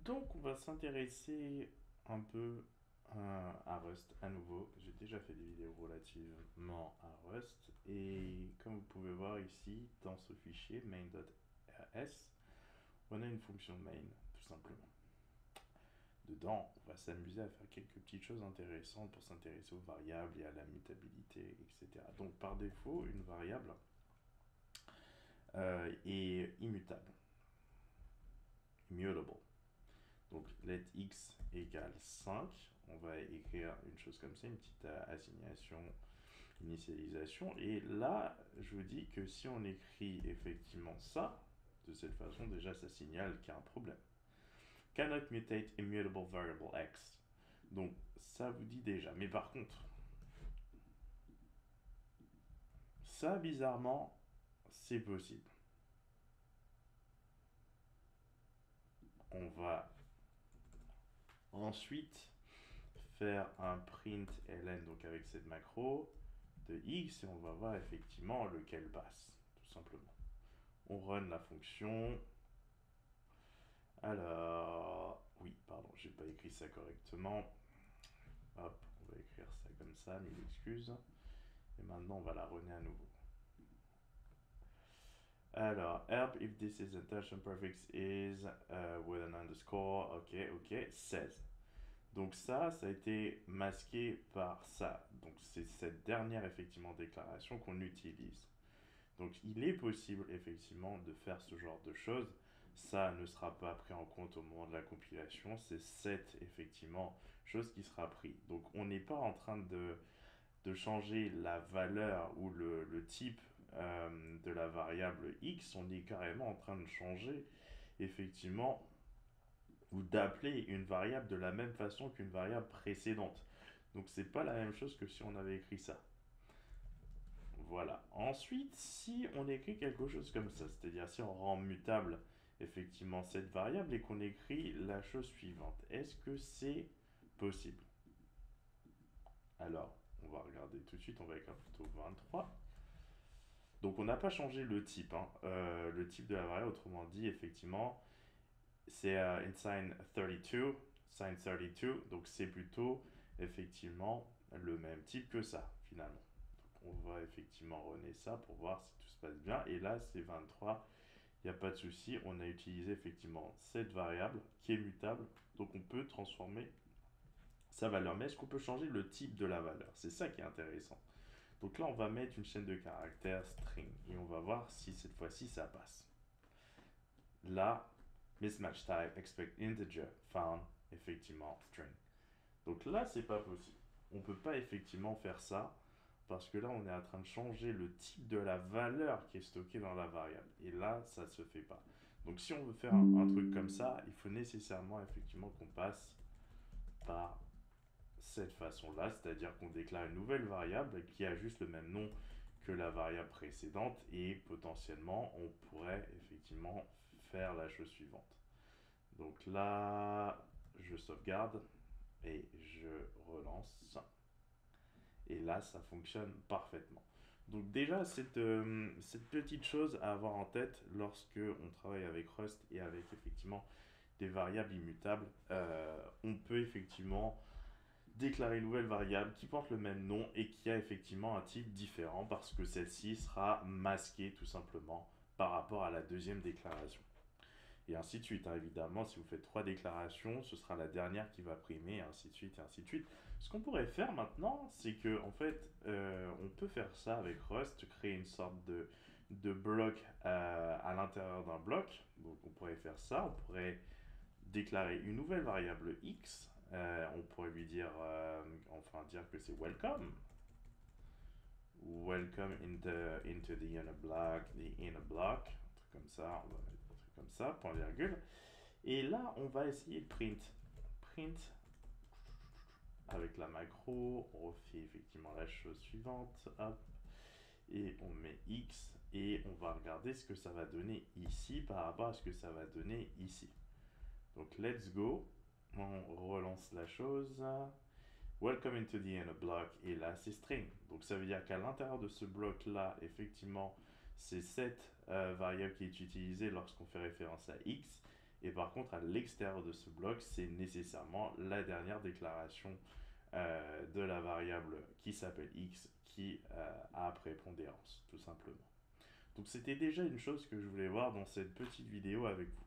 Donc, on va s'intéresser un peu à Rust à nouveau. J'ai déjà fait des vidéos relativement à Rust. Et comme vous pouvez voir ici, dans ce fichier main.s, on a une fonction main, tout simplement. Dedans, on va s'amuser à faire quelques petites choses intéressantes pour s'intéresser aux variables et à la mutabilité, etc. Donc, par défaut, une variable est immutable, immutable. Donc let x égale 5, on va écrire une chose comme ça, une petite assignation, initialisation. Et là, je vous dis que si on écrit effectivement ça, de cette façon, déjà ça signale qu'il y a un problème. Cannot mutate immutable variable x. Donc ça vous dit déjà. Mais par contre, ça bizarrement, c'est possible. On va ensuite faire un print ln, donc avec cette macro de x, et on va voir effectivement lequel passe, tout simplement. On run la fonction. Alors, oui, pardon, j'ai pas écrit ça correctement. Hop, on va écrire ça comme ça, mille excuses. Et maintenant, on va la runner à nouveau. Alors, help if this is intention prefix is with an underscore, ok, 16. Donc ça a été masqué par ça. Donc c'est cette dernière effectivement déclaration qu'on utilise. Donc il est possible effectivement de faire ce genre de choses. Ça ne sera pas pris en compte au moment de la compilation. C'est cette effectivement chose qui sera prise. Donc on n'est pas en train de changer la valeur ou le type de la variable x. On est carrément en train de changer effectivement ou d'appeler une variable de la même façon qu'une variable précédente. Donc c'est pas la même chose que si on avait écrit ça. Voilà. Ensuite, si on écrit quelque chose comme ça, c'est-à-dire si on rend mutable effectivement cette variable et qu'on écrit la chose suivante, est-ce que c'est possible? Alors, on va regarder tout de suite, on va écrire plutôt 23. Donc on n'a pas changé le type, le type de la variable, autrement dit, effectivement, c'est in sign 32, sign 32, donc c'est plutôt effectivement le même type que ça, finalement. On va effectivement runner ça pour voir si tout se passe bien. Et là, c'est 23. Il n'y a pas de souci. On a utilisé effectivement cette variable qui est mutable. Donc, on peut transformer sa valeur. Mais est-ce qu'on peut changer le type de la valeur? C'est ça qui est intéressant. Donc là, on va mettre une chaîne de caractères string. Et on va voir si cette fois-ci, ça passe. Là, mismatch type, expect integer, found, effectivement, string. Donc là, c'est pas possible. On peut pas effectivement faire ça parce que là, on est en train de changer le type de la valeur qui est stockée dans la variable. Et là, ça se fait pas. Donc si on veut faire un truc comme ça, il faut nécessairement effectivement qu'on passe par cette façon-là, c'est-à-dire qu'on déclare une nouvelle variable qui a juste le même nom que la variable précédente et potentiellement, on pourrait effectivement faire la chose suivante. Donc là, je sauvegarde et je relance. Et là, ça fonctionne parfaitement. Donc déjà, cette petite chose à avoir en tête lorsque on travaille avec Rust et avec effectivement des variables immutables, on peut effectivement déclarer une nouvelle variable qui porte le même nom et qui a effectivement un type différent parce que celle-ci sera masquée tout simplement par rapport à la deuxième déclaration. Et ainsi de suite, hein. Évidemment, si vous faites 3 déclarations, ce sera la dernière qui va primer, et ainsi de suite, et ainsi de suite. Ce qu'on pourrait faire maintenant, c'est que en fait, on peut faire ça avec Rust, créer une sorte de bloc à l'intérieur d'un bloc. Donc on pourrait faire ça, on pourrait déclarer une nouvelle variable x, on pourrait lui dire, enfin dire que c'est welcome. Welcome into the inner block, un truc comme ça, on va mettre un truc comme ça, point virgule. Et là, on va essayer de print. Print avec la macro, on refait effectivement la chose suivante, hop, et on met x, et on va regarder ce que ça va donner ici par rapport à ce que ça va donner ici. Donc, let's go, on relance la chose. Welcome into the inner block, et là c'est string. Donc ça veut dire qu'à l'intérieur de ce bloc là, effectivement, c'est cette variable qui est utilisée lorsqu'on fait référence à x. Et par contre, à l'extérieur de ce bloc, c'est nécessairement la dernière déclaration de la variable qui s'appelle x qui a prépondérance, tout simplement. Donc c'était déjà une chose que je voulais voir dans cette petite vidéo avec vous.